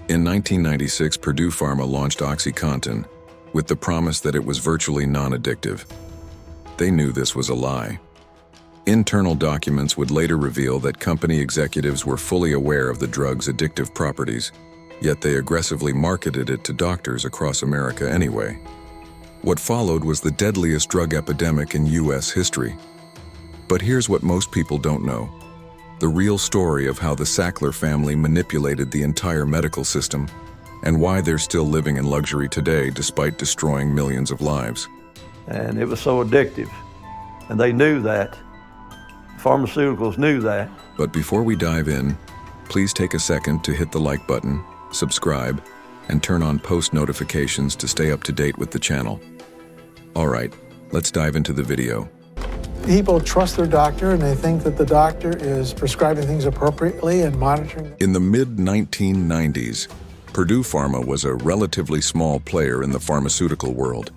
In 1996, Purdue Pharma launched OxyContin with the promise that it was virtually non-addictive. They knew this was a lie. Internal documents would later reveal that company executives were fully aware of the drug's addictive properties, yet they aggressively marketed it to doctors across America anyway. What followed was the deadliest drug epidemic in U.S. history. But here's what most people don't know: the real story of how the Sackler family manipulated the entire medical system and why they're still living in luxury today despite destroying millions of lives. And it was so addictive, and they knew that. Pharmaceuticals knew that. But before we dive in, please take a second to hit the like button, subscribe, and turn on post notifications to stay up to date with the channel. All right, let's dive into the video. People trust their doctor and they think that the doctor is prescribing things appropriately and monitoring them. In the mid-1990s, Purdue Pharma was a relatively small player in the pharmaceutical world.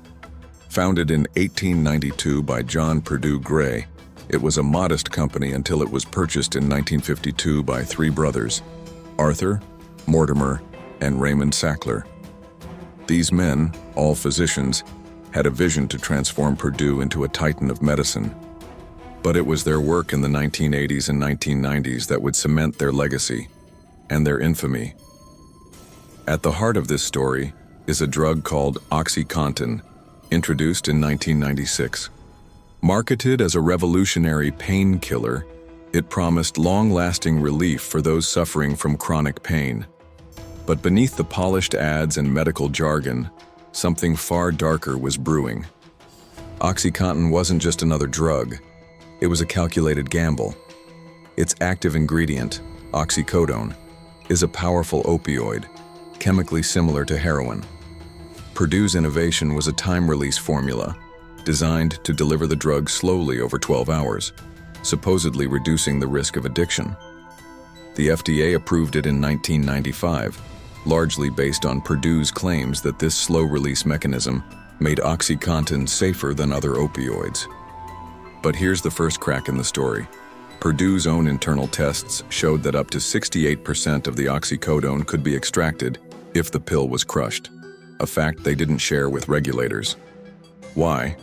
Founded in 1892 by John Purdue Gray, it was a modest company until it was purchased in 1952 by three brothers, Arthur, Mortimer, and Raymond Sackler. These men, all physicians, had a vision to transform Purdue into a titan of medicine. But it was their work in the 1980s and 1990s that would cement their legacy and their infamy. At the heart of this story is a drug called OxyContin, introduced in 1996. Marketed as a revolutionary painkiller, it promised long-lasting relief for those suffering from chronic pain. But beneath the polished ads and medical jargon, something far darker was brewing. OxyContin wasn't just another drug. It was a calculated gamble. Its active ingredient, oxycodone, is a powerful opioid, chemically similar to heroin. Purdue's innovation was a time-release formula, designed to deliver the drug slowly over 12 hours, supposedly reducing the risk of addiction. The FDA approved it in 1995, largely based on Purdue's claims that this slow-release mechanism made OxyContin safer than other opioids. But here's the first crack in the story. Purdue's own internal tests showed that up to 68% of the oxycodone could be extracted if the pill was crushed, a fact they didn't share with regulators. Why?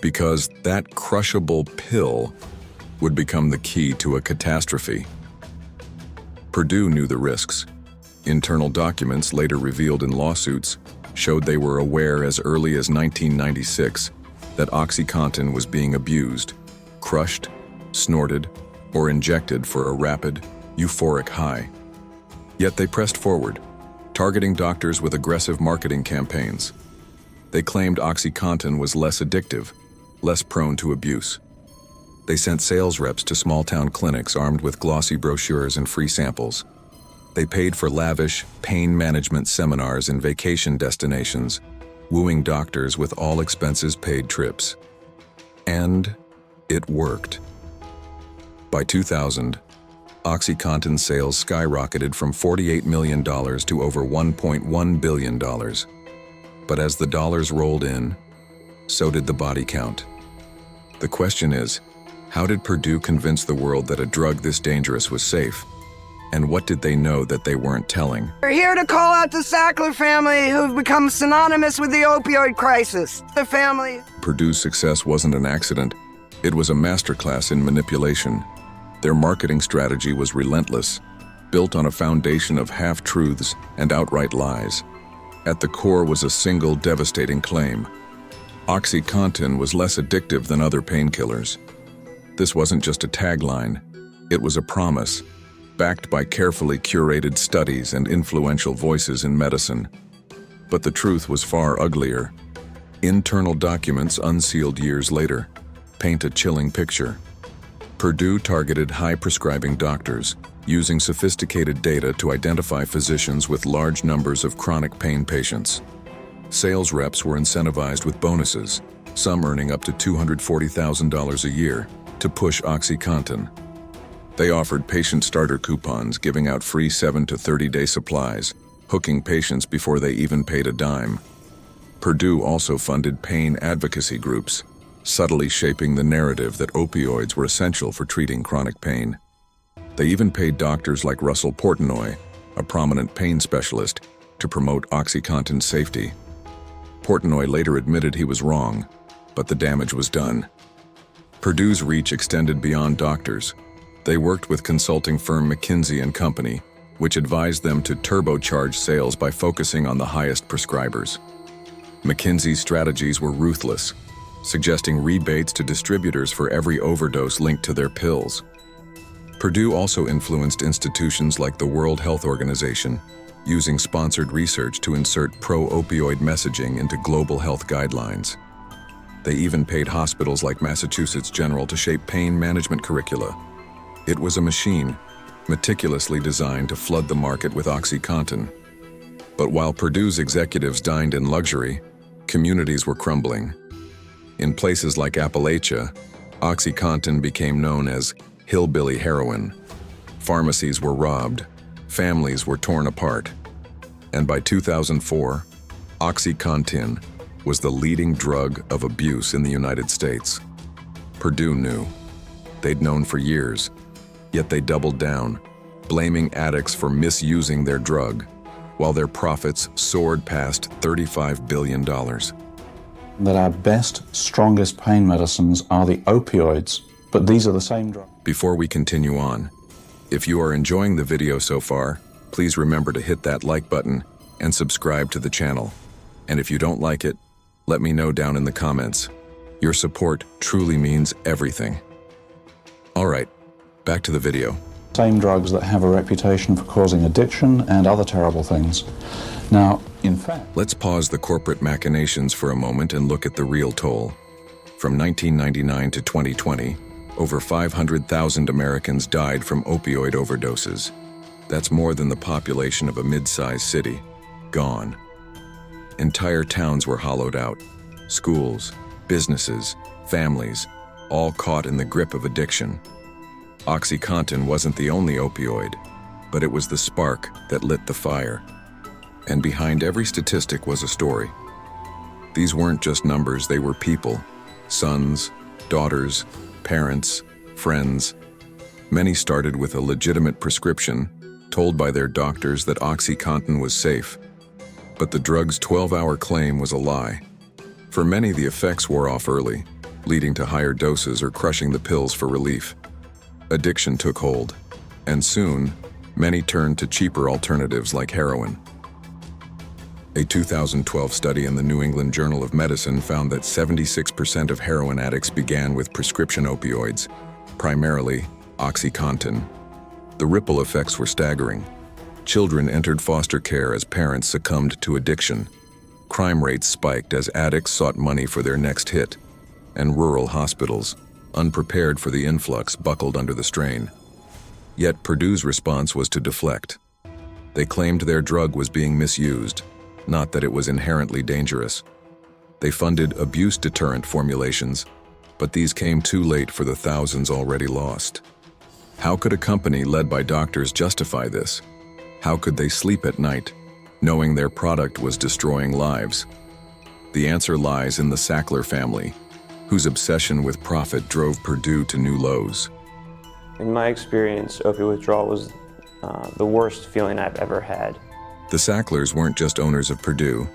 Because that crushable pill would become the key to a catastrophe. Purdue knew the risks. Internal documents later revealed in lawsuits showed they were aware as early as 1996 that OxyContin was being abused, crushed, snorted, or injected for a rapid, euphoric high. Yet they pressed forward, targeting doctors with aggressive marketing campaigns. They claimed OxyContin was less addictive, less prone to abuse. They sent sales reps to small-town clinics armed with glossy brochures and free samples. They paid for lavish pain management seminars in vacation destinations, wooing doctors with all expenses paid trips. And it worked. By 2000, OxyContin sales skyrocketed from $48 million to over $1.1 billion. But as the dollars rolled in, so did the body count. The question is, how did Purdue convince the world that a drug this dangerous was safe? And what did they know that they weren't telling? We're here to call out the Sackler family, who've become synonymous with the opioid crisis. The family. Purdue's success wasn't an accident. It was a masterclass in manipulation. Their marketing strategy was relentless, built on a foundation of half-truths and outright lies. At the core was a single devastating claim: OxyContin was less addictive than other painkillers. This wasn't just a tagline, it was a promise, backed by carefully curated studies and influential voices in medicine. But the truth was far uglier. Internal documents unsealed years later paint a chilling picture. Purdue targeted high-prescribing doctors, using sophisticated data to identify physicians with large numbers of chronic pain patients. Sales reps were incentivized with bonuses, some earning up to $240,000 a year, to push OxyContin. They offered patient starter coupons, giving out free 7 to 30-day supplies, hooking patients before they even paid a dime. Purdue also funded pain advocacy groups, subtly shaping the narrative that opioids were essential for treating chronic pain. They even paid doctors like Russell Portnoy, a prominent pain specialist, to promote OxyContin's safety. Portnoy later admitted he was wrong, but the damage was done. Purdue's reach extended beyond doctors. They worked with consulting firm McKinsey & Company, which advised them to turbocharge sales by focusing on the highest prescribers. McKinsey's strategies were ruthless, suggesting rebates to distributors for every overdose linked to their pills. Purdue also influenced institutions like the World Health Organization, using sponsored research to insert pro-opioid messaging into global health guidelines. They even paid hospitals like Massachusetts General to shape pain management curricula. It was a machine, meticulously designed to flood the market with OxyContin. But while Purdue's executives dined in luxury, communities were crumbling. In places like Appalachia, OxyContin became known as hillbilly heroin. Pharmacies were robbed, families were torn apart, and by 2004, OxyContin was the leading drug of abuse in the United States. Purdue knew. They'd known for years, yet they doubled down, blaming addicts for misusing their drug, while their profits soared past $35 billion. That our best, strongest pain medicines are the opioids, but these are the same drugs. Before we continue on, if you are enjoying the video so far, please remember to hit that like button and subscribe to the channel. And if you don't like it, let me know down in the comments. Your support truly means everything. All right, back to the video. Same drugs that have a reputation for causing addiction and other terrible things. Now, in fact, Let's pause the corporate machinations for a moment and look at the real toll. From 1999 to 2020, over 500,000 Americans died from opioid overdoses. That's more than the population of a mid-sized city. Gone. Entire towns were hollowed out. Schools, businesses, families, all caught in the grip of addiction. OxyContin wasn't the only opioid, but it was the spark that lit the fire. And behind every statistic was a story. These weren't just numbers, they were people. Sons, daughters, parents, friends. Many started with a legitimate prescription, told by their doctors that OxyContin was safe. But the drug's 12-hour claim was a lie. For many, the effects wore off early, leading to higher doses or crushing the pills for relief. Addiction took hold, and soon, many turned to cheaper alternatives like heroin. A 2012 study in the New England Journal of Medicine found that 76% of heroin addicts began with prescription opioids, primarily OxyContin. The ripple effects were staggering. Children entered foster care as parents succumbed to addiction. Crime rates spiked as addicts sought money for their next hit, and rural hospitals, unprepared for the influx, buckled under the strain. Yet Purdue's response was to deflect. They claimed their drug was being misused, not that it was inherently dangerous. They funded abuse deterrent formulations, but these came too late for the thousands already lost. How could a company led by doctors justify this? How could they sleep at night, knowing their product was destroying lives? The answer lies in the Sackler family, whose obsession with profit drove Purdue to new lows. In my experience, opioid withdrawal was the worst feeling I've ever had. The Sacklers weren't just owners of Purdue,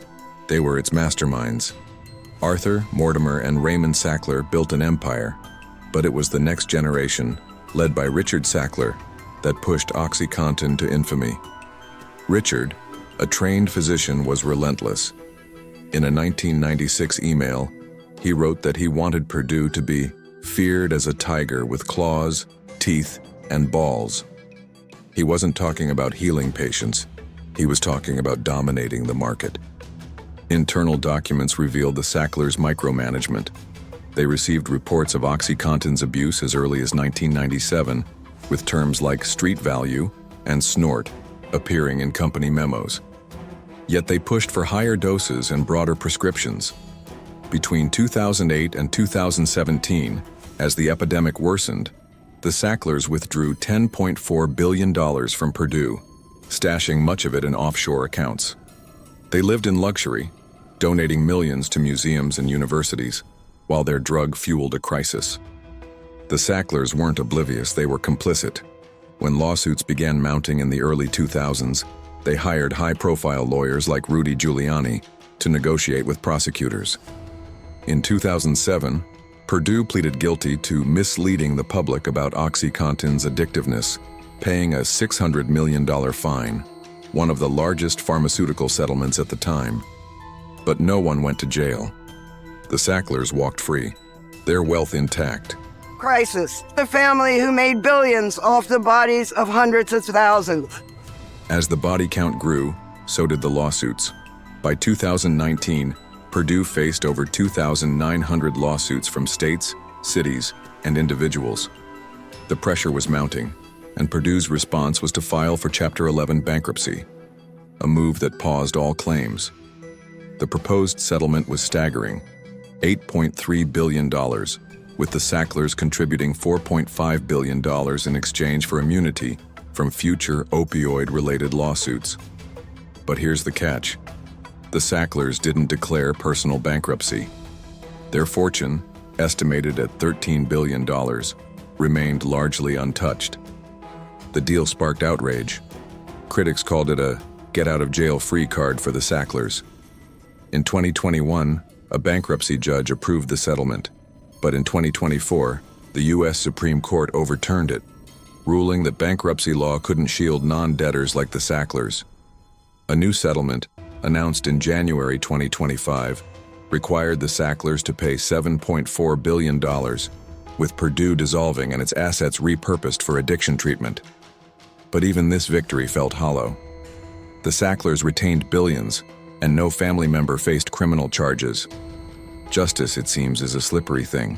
they were its masterminds. Arthur, Mortimer, and Raymond Sackler built an empire, but it was the next generation, led by Richard Sackler, that pushed OxyContin to infamy. Richard, a trained physician, was relentless. In a 1996 email, he wrote that he wanted Purdue to be feared as a tiger with claws, teeth, and balls. He wasn't talking about healing patients. He was talking about dominating the market. Internal documents revealed the Sacklers' micromanagement. They received reports of OxyContin's abuse as early as 1997, with terms like street value and snort appearing in company memos. Yet they pushed for higher doses and broader prescriptions. Between 2008 and 2017, as the epidemic worsened, the Sacklers withdrew $10.4 billion from Purdue, stashing much of it in offshore accounts. They lived in luxury, donating millions to museums and universities, while their drug fueled a crisis. The Sacklers weren't oblivious, they were complicit. When lawsuits began mounting in the early 2000s, they hired high-profile lawyers like Rudy Giuliani to negotiate with prosecutors. In 2007, Purdue pleaded guilty to misleading the public about OxyContin's addictiveness, paying a $600 million fine, one of the largest pharmaceutical settlements at the time. But no one went to jail. The Sacklers walked free, their wealth intact. Crisis. The family who made billions off the bodies of hundreds of thousands. As the body count grew, so did the lawsuits. By 2019, Purdue faced over 2,900 lawsuits from states, cities, and individuals. The pressure was mounting, and Purdue's response was to file for Chapter 11 bankruptcy, a move that paused all claims. The proposed settlement was staggering, $8.3 billion, with the Sacklers contributing $4.5 billion in exchange for immunity from future opioid-related lawsuits. But here's the catch. The Sacklers didn't declare personal bankruptcy. Their fortune, estimated at $13 billion, remained largely untouched. The deal sparked outrage. Critics called it a get-out-of-jail-free card for the Sacklers. In 2021, a bankruptcy judge approved the settlement, but in 2024, the U.S. Supreme Court overturned it, ruling that bankruptcy law couldn't shield non-debtors like the Sacklers. A new settlement, announced in January 2025, required the Sacklers to pay $7.4 billion, with Purdue dissolving and its assets repurposed for addiction treatment. But even this victory felt hollow. The Sacklers retained billions, and no family member faced criminal charges. Justice, it seems, is a slippery thing.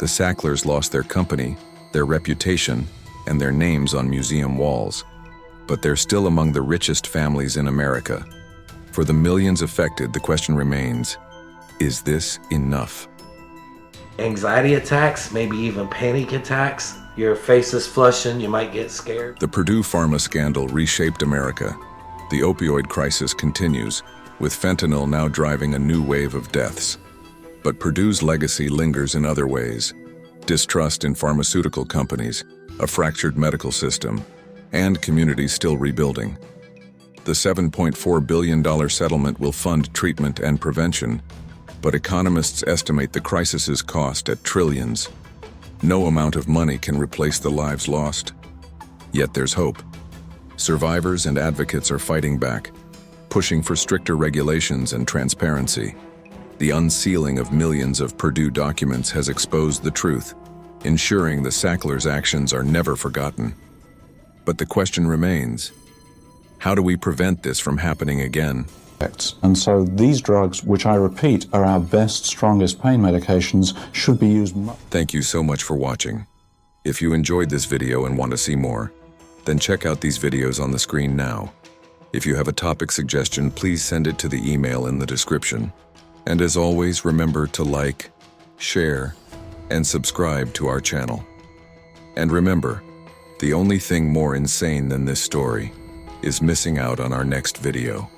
The Sacklers lost their company, their reputation, and their names on museum walls. But they're still among the richest families in America. For the millions affected, the question remains, is this enough? Anxiety attacks, maybe even panic attacks. Your face is flushing, you might get scared. The Purdue Pharma scandal reshaped America. The opioid crisis continues, with fentanyl now driving a new wave of deaths. But Purdue's legacy lingers in other ways. Distrust in pharmaceutical companies, a fractured medical system, and communities still rebuilding. The $7.4 billion settlement will fund treatment and prevention, but economists estimate the crisis's cost at trillions. No amount of money can replace the lives lost. Yet there's hope. Survivors and advocates are fighting back, pushing for stricter regulations and transparency. The unsealing of millions of Purdue documents has exposed the truth, ensuring the Sacklers' actions are never forgotten. But the question remains, how do we prevent this from happening again? And so these drugs, which I repeat are our best, strongest pain medications, should be used. Thank you so much for watching. If you enjoyed this video and want to see more, then check out these videos on the screen now. If you have a topic suggestion, please send it to the email in the description. And as always, remember to like, share, and subscribe to our channel. And remember, the only thing more insane than this story is missing out on our next video.